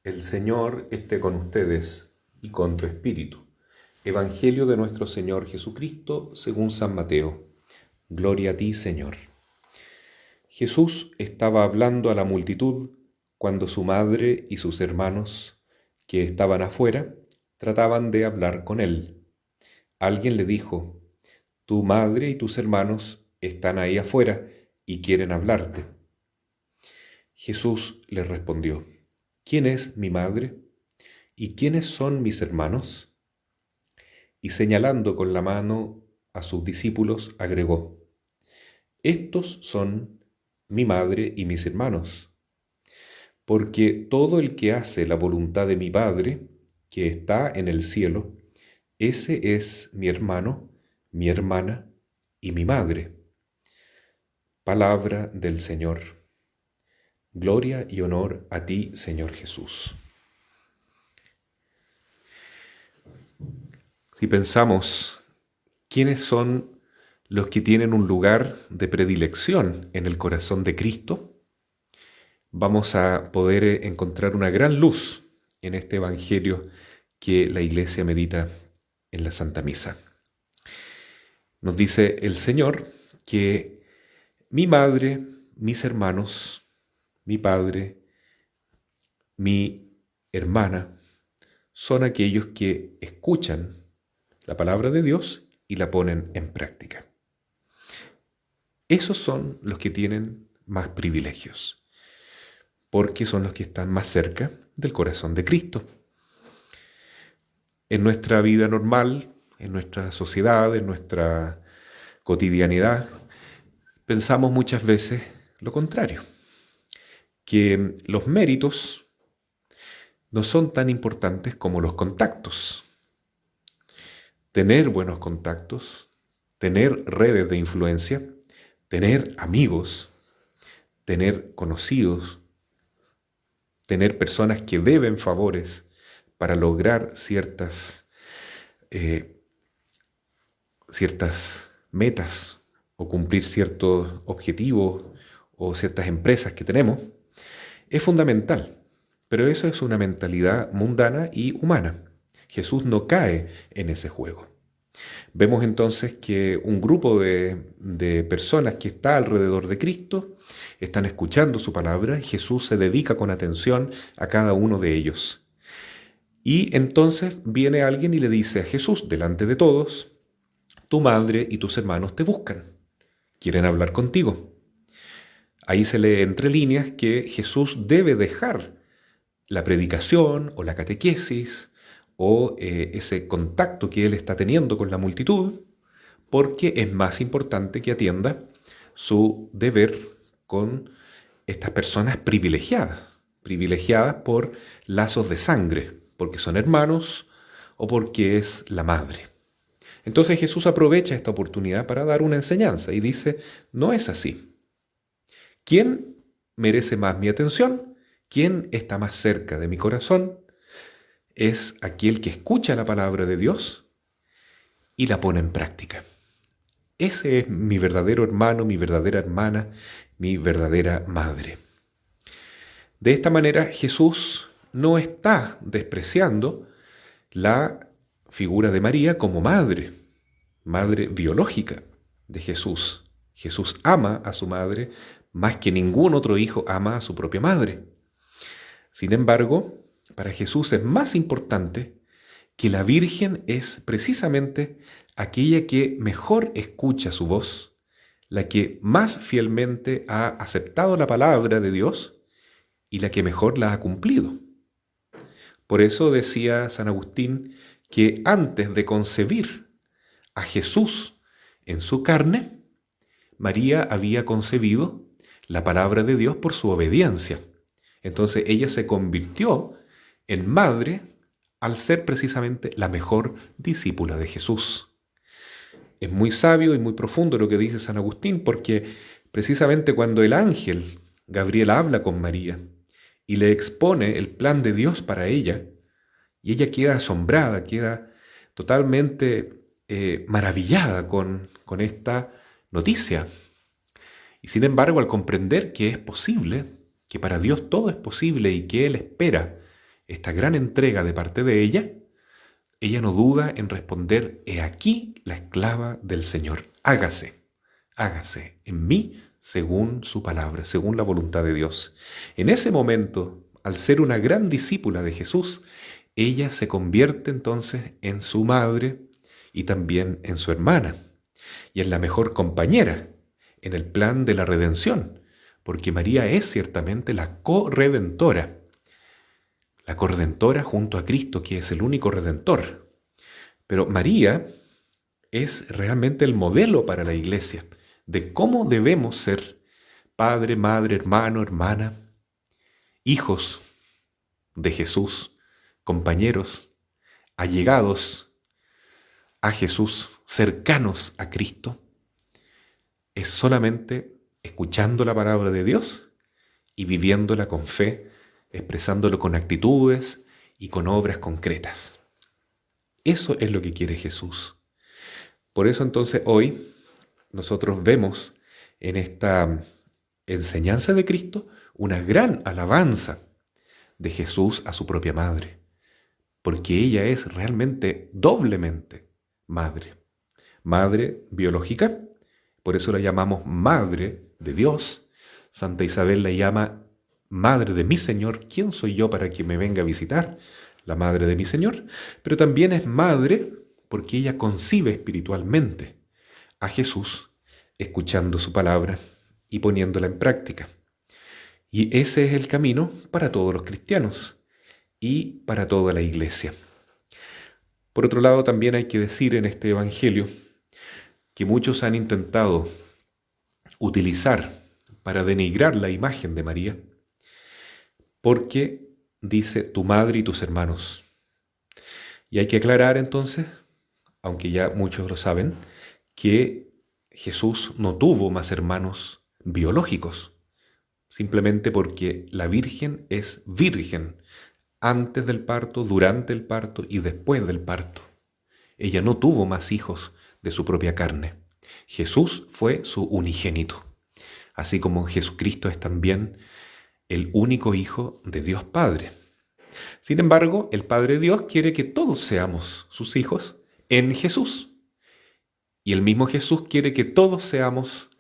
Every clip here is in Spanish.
El Señor esté con ustedes y con tu espíritu. Evangelio de nuestro Señor Jesucristo según San Mateo. Gloria a ti, Señor. Jesús estaba hablando a la multitud cuando su madre y sus hermanos, que estaban afuera, trataban de hablar con él. Alguien le dijo: Tu madre y tus hermanos están ahí afuera y quieren hablarte. Jesús les respondió: ¿Quién es mi madre? ¿Y quiénes son mis hermanos? Y señalando con la mano a sus discípulos, agregó: Estos son mi madre y mis hermanos, porque todo el que hace la voluntad de mi Padre, que está en el cielo, ese es mi hermano, mi hermana y mi madre. Palabra del Señor. Gloria y honor a ti, Señor Jesús. Si pensamos quiénes son los que tienen un lugar de predilección en el corazón de Cristo, vamos a poder encontrar una gran luz en este Evangelio que la Iglesia medita en la Santa Misa. Nos dice el Señor que mi madre, mis hermanos, mi padre, mi hermana, son aquellos que escuchan la palabra de Dios y la ponen en práctica. Esos son los que tienen más privilegios, porque son los que están más cerca del corazón de Cristo. En nuestra vida normal, en nuestra sociedad, en nuestra cotidianidad, pensamos muchas veces lo contrario, que los méritos no son tan importantes como los contactos. Tener buenos contactos, tener redes de influencia, tener amigos, tener conocidos, tener personas que deben favores para lograr ciertas metas o cumplir ciertos objetivos o ciertas empresas que tenemos, es fundamental. Pero eso es una mentalidad mundana y humana. Jesús no cae en ese juego. Vemos entonces que un grupo de personas que está alrededor de Cristo están escuchando su palabra y Jesús se dedica con atención a cada uno de ellos. Y entonces viene alguien y le dice a Jesús, delante de todos: Tu madre y tus hermanos te buscan, quieren hablar contigo. Ahí se lee entre líneas que Jesús debe dejar la predicación o la catequesis o ese contacto que él está teniendo con la multitud, porque es más importante que atienda su deber con estas personas privilegiadas por lazos de sangre, porque son hermanos o porque es la madre. Entonces Jesús aprovecha esta oportunidad para dar una enseñanza y dice: no es así. ¿Quién merece más mi atención? ¿Quién está más cerca de mi corazón? Es aquel que escucha la palabra de Dios y la pone en práctica. Ese es mi verdadero hermano, mi verdadera hermana, mi verdadera madre. De esta manera Jesús no está despreciando la figura de María como madre biológica de Jesús. Jesús ama a su madre más que ningún otro hijo ama a su propia madre. Sin embargo, para Jesús es más importante que la Virgen es precisamente aquella que mejor escucha su voz, la que más fielmente ha aceptado la palabra de Dios y la que mejor la ha cumplido. Por eso decía San Agustín que antes de concebir a Jesús en su carne, María había concebido la palabra de Dios por su obediencia. Entonces ella se convirtió en madre al ser precisamente la mejor discípula de Jesús. Es muy sabio y muy profundo lo que dice San Agustín, porque precisamente cuando el ángel Gabriel habla con María y le expone el plan de Dios para ella, y ella queda asombrada, queda totalmente maravillada con esta noticia. Y sin embargo, al comprender que es posible, que para Dios todo es posible y que Él espera esta gran entrega de parte de ella no duda en responder: he aquí la esclava del Señor, hágase en mí según su palabra, según la voluntad de Dios. En ese momento, al ser una gran discípula de Jesús, ella se convierte entonces en su madre y también en su hermana, y en la mejor compañera en el plan de la redención, porque María es ciertamente la corredentora junto a Cristo, que es el único redentor. Pero María es realmente el modelo para la iglesia de cómo debemos ser padre, madre, hermano, hermana, hijos de Jesús, compañeros, allegados a Jesús, cercanos a Cristo. Es solamente escuchando la palabra de Dios y viviéndola con fe, expresándolo con actitudes y con obras concretas. Eso es lo que quiere Jesús. Por eso entonces hoy nosotros vemos en esta enseñanza de Cristo una gran alabanza de Jesús a su propia madre, porque ella es realmente doblemente madre. Madre biológica, por eso la llamamos Madre de Dios. Santa Isabel la llama Madre de mi Señor. ¿Quién soy yo para que me venga a visitar? La Madre de mi Señor. Pero también es madre porque ella concibe espiritualmente a Jesús, escuchando su palabra y poniéndola en práctica. Y ese es el camino para todos los cristianos y para toda la iglesia. Por otro lado, también hay que decir en este evangelio que muchos han intentado utilizar para denigrar la imagen de María, porque dice tu madre y tus hermanos. Y hay que aclarar entonces, aunque ya muchos lo saben, que Jesús no tuvo más hermanos biológicos, simplemente porque la Virgen es virgen antes del parto, durante el parto y después del parto. Ella no tuvo más hijos de su propia carne. Jesús fue su unigénito, así como Jesucristo es también el único Hijo de Dios Padre. Sin embargo, el Padre Dios quiere que todos seamos sus hijos en Jesús. Y el mismo Jesús quiere que todos seamos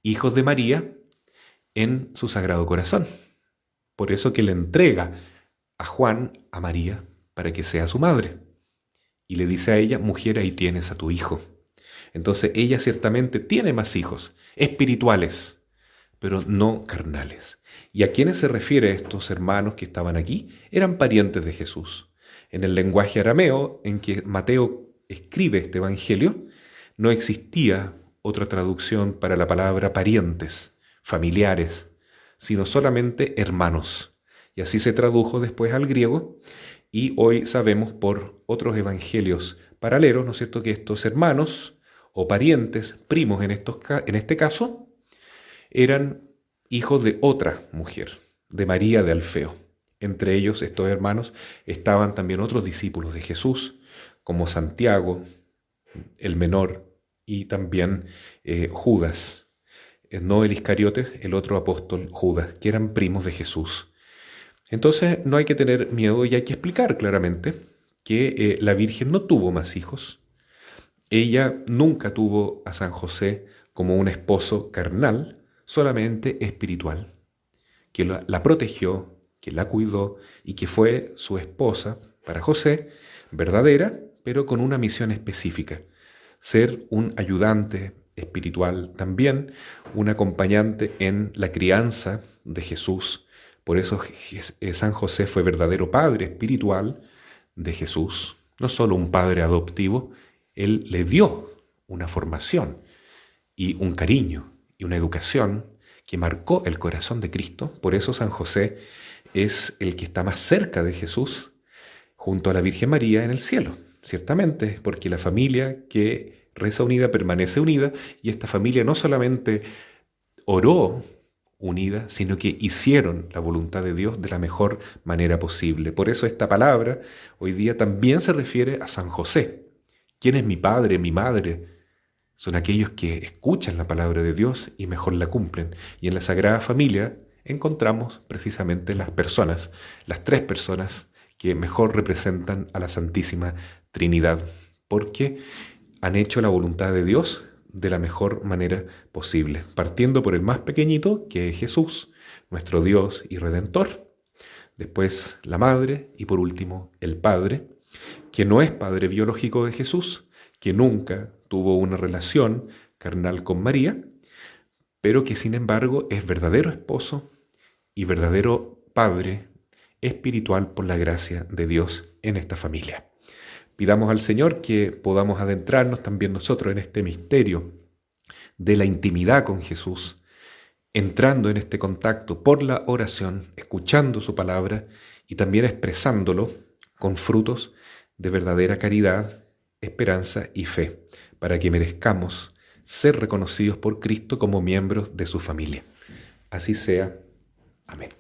hijos de María en su Sagrado Corazón. Por eso que le entrega a Juan a María para que sea su madre. Y le dice a ella, mujer, ahí tienes a tu hijo. Entonces ella ciertamente tiene más hijos espirituales, pero no carnales. ¿Y a quiénes se refiere estos hermanos que estaban aquí? Eran parientes de Jesús. En el lenguaje arameo en que Mateo escribe este evangelio, no existía otra traducción para la palabra parientes, familiares, sino solamente hermanos. Y así se tradujo después al griego, y hoy sabemos por otros evangelios paralelos, ¿no es cierto?, que estos hermanos o parientes, primos en este caso, eran hijos de otra mujer, de María de Alfeo. Entre ellos, estos hermanos, estaban también otros discípulos de Jesús, como Santiago, el menor, y también Judas, no el Iscariotes, el otro apóstol Judas, que eran primos de Jesús. Entonces no hay que tener miedo y hay que explicar claramente que la Virgen no tuvo más hijos. Ella nunca tuvo a San José como un esposo carnal, solamente espiritual, que la protegió, que la cuidó y que fue su esposa para José, verdadera, pero con una misión específica: ser un ayudante espiritual también, un acompañante en la crianza de Jesús. Por eso San José fue verdadero padre espiritual de Jesús, no solo un padre adoptivo. Él le dio una formación y un cariño y una educación que marcó el corazón de Cristo. Por eso San José es el que está más cerca de Jesús junto a la Virgen María en el cielo. Ciertamente, porque la familia que reza unida permanece unida, y esta familia no solamente oró unida, sino que hicieron la voluntad de Dios de la mejor manera posible. Por eso esta palabra hoy día también se refiere a San José. ¿Quién es mi padre, mi madre? Son aquellos que escuchan la palabra de Dios y mejor la cumplen. Y en la Sagrada Familia encontramos precisamente las personas, las tres personas que mejor representan a la Santísima Trinidad, porque han hecho la voluntad de Dios de la mejor manera posible, partiendo por el más pequeñito, que es Jesús, nuestro Dios y Redentor, después la Madre y por último el Padre, que no es padre biológico de Jesús, que nunca tuvo una relación carnal con María, pero que sin embargo es verdadero esposo y verdadero padre espiritual por la gracia de Dios en esta familia. Pidamos al Señor que podamos adentrarnos también nosotros en este misterio de la intimidad con Jesús, entrando en este contacto por la oración, escuchando su palabra y también expresándolo con frutos de verdadera caridad, esperanza y fe, para que merezcamos ser reconocidos por Cristo como miembros de su familia. Así sea. Amén.